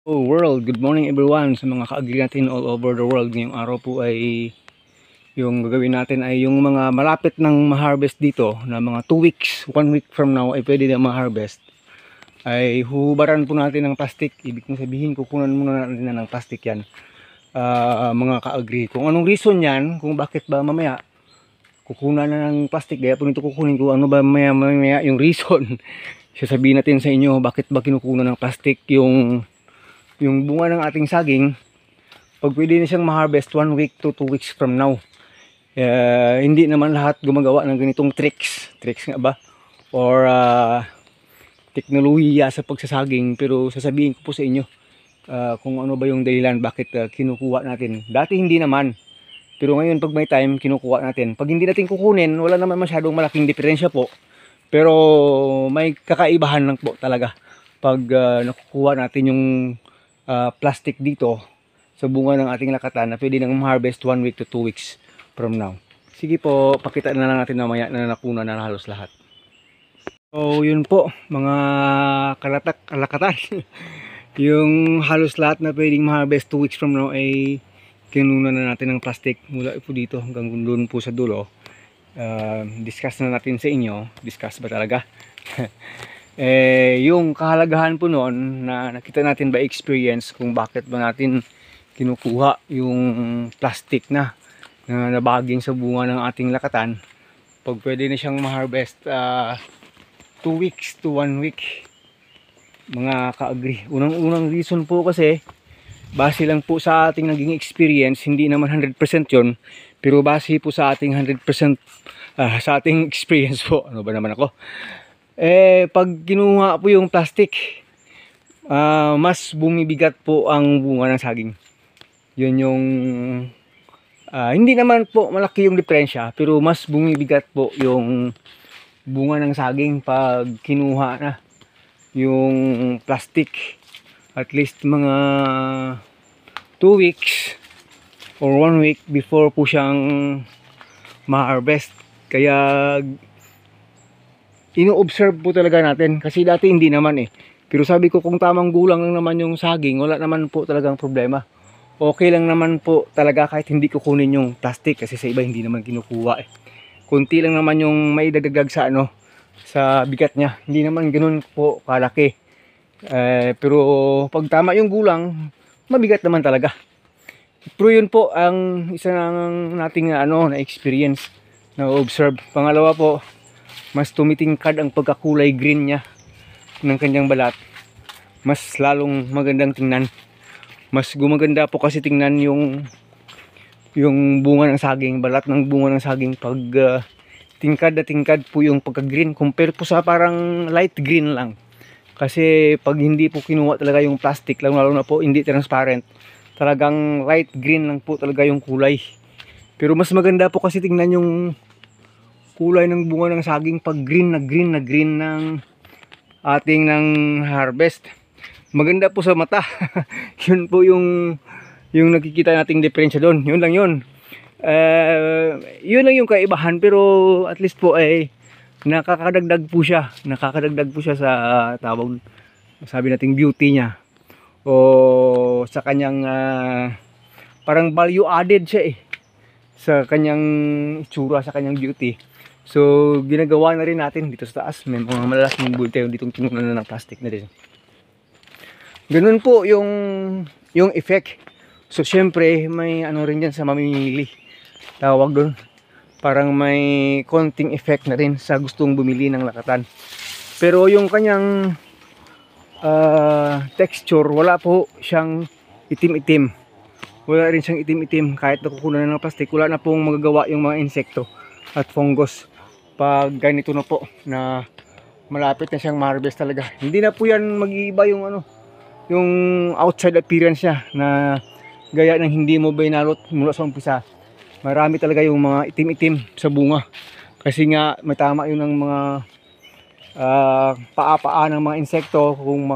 Oh world, good morning everyone sa mga ka-agri natin all over the world. Ngayong araw po ay yung gagawin natin ay yung mga malapit ng ma-harvest dito na mga 2 weeks, 1 week from now ay pwede na ma-harvest. Ay hubaran po natin ng plastic. Ibig kong sabihin, kukunan muna natin na ng plastic yan, mga ka-agri. Kung anong reason yan, kung bakit ba mamaya kukunan na ng plastic, kaya po nito kukunin ko, ano ba mamaya yung reason. Sasabihin natin sa inyo bakit ba kinukunan ng plastic yung bunga ng ating saging. Pag pwede na siyang ma-harvest 1 week to 2 weeks from now. Hindi naman lahat gumagawa ng ganitong tricks nga ba, or teknolohiya sa pagsasaging. Pero sasabihin ko po sa inyo kung ano ba yung dahilan bakit kinukuha natin. Dati hindi naman, pero ngayon pag may time kinukuha natin. Pag hindi natin kukunin, wala naman masyadong malaking diferensya po, pero may kakaibahan lang po talaga pag nakukuha natin yung plastic dito sa bunga ng ating lakatan na pwede nang ma-harvest 1 week to 2 weeks from now. Sige po, pakita na lang natin mamaya na nakuna na halos lahat. So yun po mga kalakatan. Yung halos lahat na pwedeng ma-harvest 2 weeks from now ay kinuna na natin ng plastic mula po dito hanggang doon po sa dulo. Discuss na natin sa inyo. Discuss ba talaga? Yung kahalagahan po noon na nakita natin by experience kung bakit ba natin kinukuha yung plastic na nabaging sa bunga ng ating lakatan. Pag pwede na siyang ma-harvest 2 weeks to 1 week, mga ka-agri. Unang reason po kasi, base lang po sa ating naging experience, hindi naman 100% yon, pero base po sa ating 100% sa ating experience po. Ano ba naman ako? Pag kinuha po yung plastic, mas bumibigat po ang bunga ng saging. Yun yung hindi naman po malaki yung diferensya, pero mas bumibigat po yung bunga ng saging pag kinuha na yung plastic. At least mga 2 weeks or 1 week before po siyang ma-harvest. Kaya ino-observe po talaga natin, kasi dati hindi naman pero sabi ko, kung tamang gulang lang naman yung saging, wala naman po talagang problema. Okay lang naman po talaga kahit hindi kukunin yung plastic, kasi sa iba hindi naman kinukuha Kunti lang naman yung may dagdag sa sa bigat niya, hindi naman ganoon po kalaki. Pero pag tama yung gulang, mabigat naman talaga. Pero yun po ang isa ng nating na experience, na observe. Pangalawa po, mas tumitingkad ang pagkakulay green niya ng kanyang balat. Mas lalong magandang tingnan. Mas gumaganda po kasi tingnan yung bunga ng saging, balat ng bunga ng saging pag tingkad na tingkad po yung pagka-green compare po sa parang light green lang. Kasi pag hindi po kinuha talaga yung plastic, lalo na po hindi transparent, talagang light green lang po talaga yung kulay. Pero mas maganda po kasi tingnan yung kulay ng bunga ng saging pag green na green ng ating harvest. Maganda po sa mata. Yun po yung nakikita nating diferensya doon. Yun lang yun. Yun lang yung kaibahan, pero at least po nakakadagdag po siya sa tawag, sabi nating beauty niya, o sa kanyang parang value added siya sa kanyang itsura, sa kanyang beauty. So ginagawa na rin natin dito sa taas. May mga malalaking bulto ditong kinunan na ng plastic na din. Ganun po yung effect. So syempre may rin dyan sa mamimili, tawag doon, parang may konting effect na rin sa gustong bumili ng lakatan. Pero yung kanyang texture, wala po siyang itim-itim. Wala rin siyang itim-itim kahit nakukunan na ng plastic. Wala na pong magagawa yung mga insekto at fungus pag ganito na po, na malapit na siyang ma-harvest talaga. Hindi na po yan mag-iiba yung yung outside appearance niya, na gaya ng hindi mo binalot mula sa umpisa. Marami talaga yung mga itim-itim sa bunga, kasi nga may tama yun ng mga paa-paa ng mga insekto kung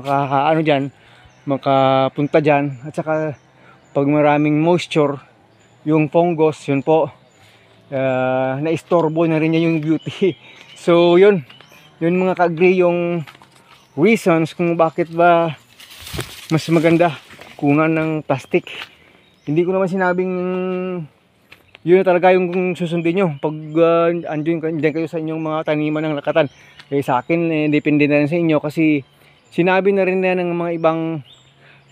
makapunta dyan. At saka pag maraming moisture yung fungus, yun po, na-istorbo na rin niya yung beauty. So yun mga ka-agri, yung reasons kung bakit ba mas maganda kunan ng plastic. Hindi ko naman sinabing yun na talaga yung susundin nyo pag andyan kayo sa inyong mga taniman ng lakatan. Eh sa akin, depende na rin sa inyo kasi sinabi na rin na ng mga ibang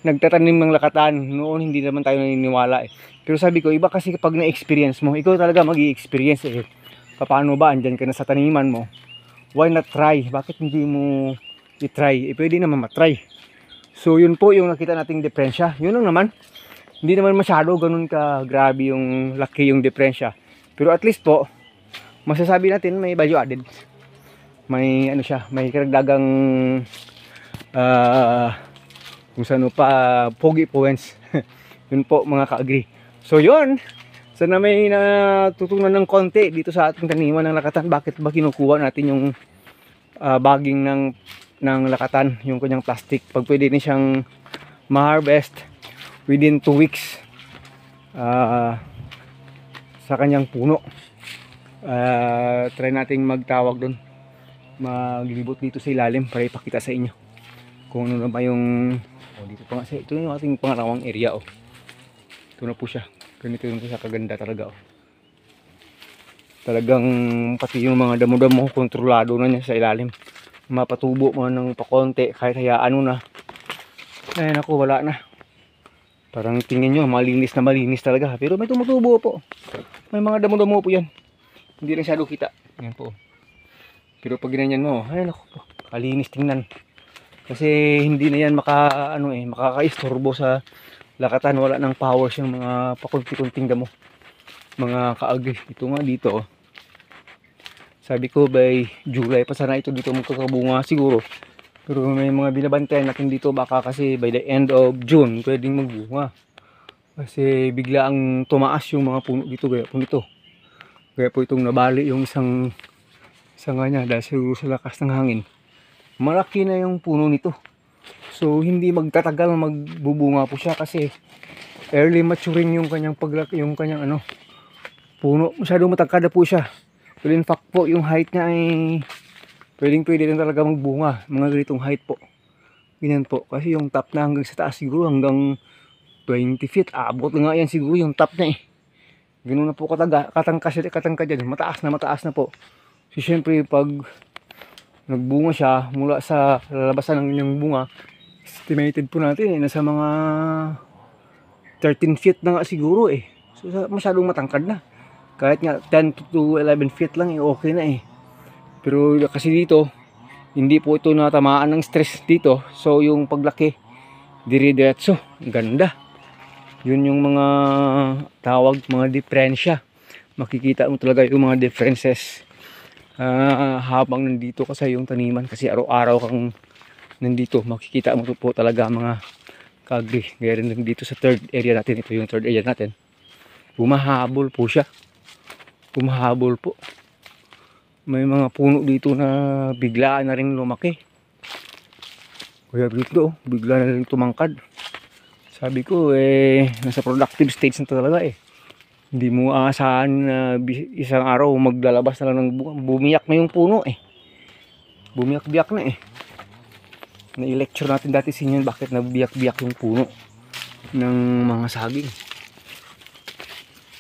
nagtatanim ng lakatan. Noon hindi naman tayo naniniwala eh. Pero sabi ko, iba kasi kapag na-experience mo, ikaw talaga mag-i-experience eh. Paano ba, andyan ka na sa taniman mo, why not try? Bakit hindi mo i-try? Eh pwede naman matry. So yun po yung nakita nating diferensya. Yun lang naman. Hindi naman masyado ganun ka grabe yung laki yung diferensya. Pero at least po, masasabi natin may value added. May ano siya, may karagdagang kung saan pa pogi points. Yun po mga ka-agree. So yun, sana may natutunan ng konti dito sa ating taniman ng lakatan. Bakit ba kinukuha natin yung bagging ng lakatan, yung kanyang plastic? Pag pwede din siyang ma-harvest within 2 weeks sa kanyang puno. Try nating magtawag doon, maglibot dito sa ilalim para ipakita sa inyo kung ano na ba yung dito pa nga. Ito yung ating pangalawang area ito na po siya. Ganito yung siya kaganda talaga talagang pati yung mga damo-damo kontrolado na niya sa ilalim. Mapatubo mo ng pakonti kahit hayaan mo na, ay naku, wala na. Parang tingin nyo malinis na malinis talaga, pero may tumutubo po, may mga damo-damo po yan, hindi rin shadow kita yan po. Pero pag ginanyan mo, ay naku po, kalinis tingnan. Kasi hindi na yan makaka-istorbo sa lakatan. Wala nang powers yung mga pakunti-kunting damo mga kaagri. Ito nga dito sabi ko by July pa sana ito dito magkakabunga siguro. Pero may mga binabantayan natin dito, baka kasi by the end of June pwedeng magbunga. Kasi bigla ang tumaas yung mga puno dito, gaya po nito. Gaya po itong nabali yung isang sanga niya dahil siguro sa lakas ng hangin. Malaki na yung puno nito. So hindi magtatagal magbubunga po siya kasi early maturing yung kanyang yung kanyang puno. Masyadong matangkad na po siya. Well, in fact po yung height niya ay pwede rin talaga magbunga, mga ganitong height po. Ganyan po, kasi yung top na hanggang sa taas siguro hanggang 20 feet, abot nga yan siguro yung top na eh. Ganoon na po katangka dyan, mataas na po. So syempre pag nagbunga siya, mula sa lalabasan ng kanyang bunga, estimated po natin nasa mga 13 feet na nga siguro eh. So masyadong matangkad na. Kahit nga 10 to 11 feet lang okay na eh. Pero kasi dito, hindi po ito natamaan ng stress dito. So yung paglaki, dire-diretso, ganda. Yun yung mga tawag, mga diferensya. Makikita mo talaga yung mga differences habang nandito ka sa yung taniman. Kasi araw-araw kang nandito, makikita mo po talaga mga kagri. Gaya rin dito sa third area natin. Ito yung third area natin. Bumahabol po siya. Bumahabol po. May mga puno dito na biglaan na rin lumaki. Kaya dito, bigla na rin tumangkad. Sabi ko, nasa productive stage na talaga eh. Hindi mo aasahan na isang araw maglalabas na lang ng bunga. Bumiyak na yung puno eh. Bumiyak-biyak na eh. Na-lecture natin dati sa inyo bakit nagbiyak-biyak yung puno ng mga saging.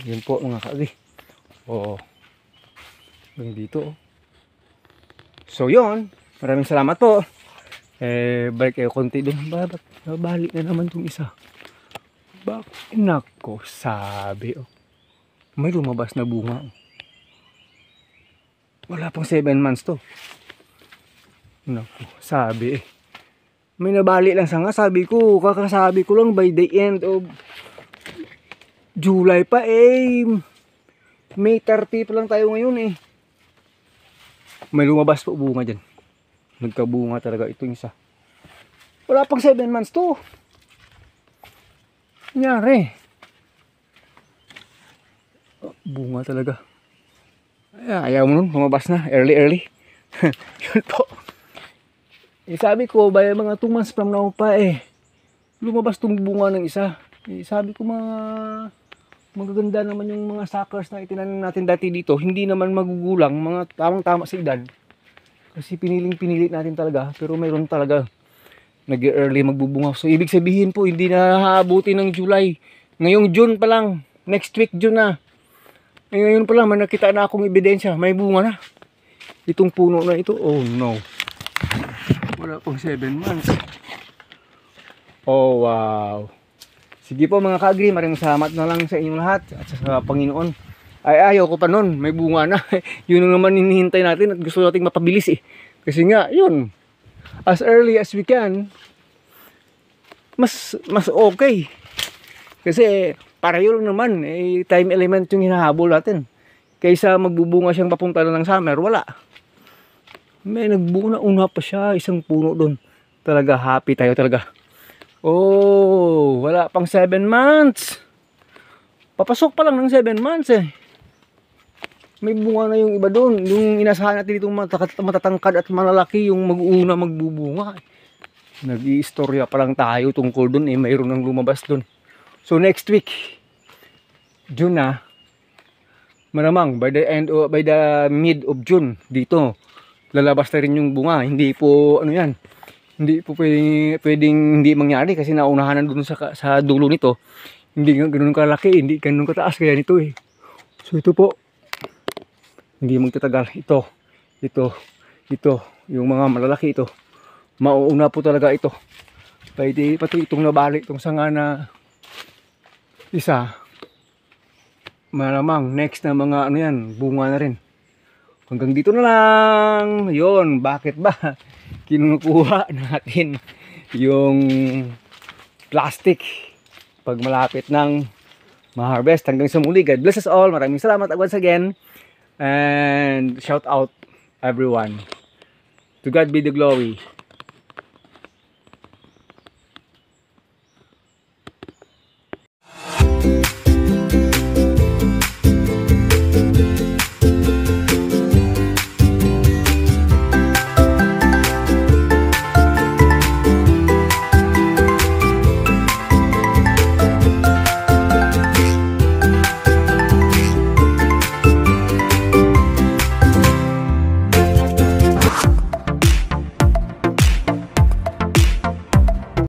Yun po mga kagi. Dito. So yun, maraming salamat po. Balik kayo konti dun. Balik na naman itong isa. Nako, sabi may lumabas na bunga. Wala pang 7 months to. Nako, sabi may nabali lang sa nga. Sabi ko, kakasabi ko lang by the end of July pa May 30 pa lang tayo ngayon May lumabas po bunga dyan. Nagkabunga talaga itong isa. Wala pang 7 months to. Nangyari. Bunga talaga. Ayaw mo nun, lumabas na. Early. Yun po. Sabi ko, by mga 2 months from now pa lumabas tong bunga ng isa. Sabi ko magaganda naman yung mga suckers na itinanim natin dati dito. Hindi naman magugulang, mga tamang-tama sa edad. Kasi pinilit natin talaga. Pero mayroon talaga nag-early magbubunga. So ibig sabihin po hindi na haabuti ng July. Ngayong June pa lang, next week June na. Ngayon pa lang may nakita na akong ebidensya, may bunga na. Itong puno na ito, oh no. Wala pang 7 months. Oh wow. Sige po mga ka-agree, maraming salamat na lang sa inyong lahat at sa Panginoon. Ay ayaw ko pa nun, may bunga na. Yun ang naman hinihintay natin at gusto nating mapabilis eh. Kasi nga, yun, as early as we can, mas okay. Kasi pareho lang naman, eh, time element yung hinahabol natin. Kaysa magbubunga siyang papunta na ng summer, wala. May nagbunga, una pa siya, isang puno doon. Talaga happy tayo talaga. Oh, wala pang 7 months. Papasok pa lang ng 7 months eh. May bunga na yung iba doon. Yung inasahan natin dito matatangkad at malalaki yung mag-una magbubunga. Nag-iistorya pa lang tayo tungkol doon eh. Mayroon nang lumabas doon. So next week, June na. Maramang by the mid of June dito lalabas na rin yung bunga. Hindi po ano yan. Hindi po pwedeng hindi mangyari kasi naunahan na doon sa dulo nito. Hindi ganoon kalaki, hindi ganoon kataas kaya nito eh. So ito po. Hindi magtatagal. Ito. Yung mga malalaki ito. Mauuna po talaga ito. Pati itong nabalik, itong sanga na isa. Malamang next na mga ano yan, bunga na rin. Hanggang dito na lang. Yun, bakit ba kinukuha natin yung plastic pag malapit ng ma-harvest. Hanggang sa muli. God bless us all. Maraming salamat once again. And shout out everyone. To God be the glory.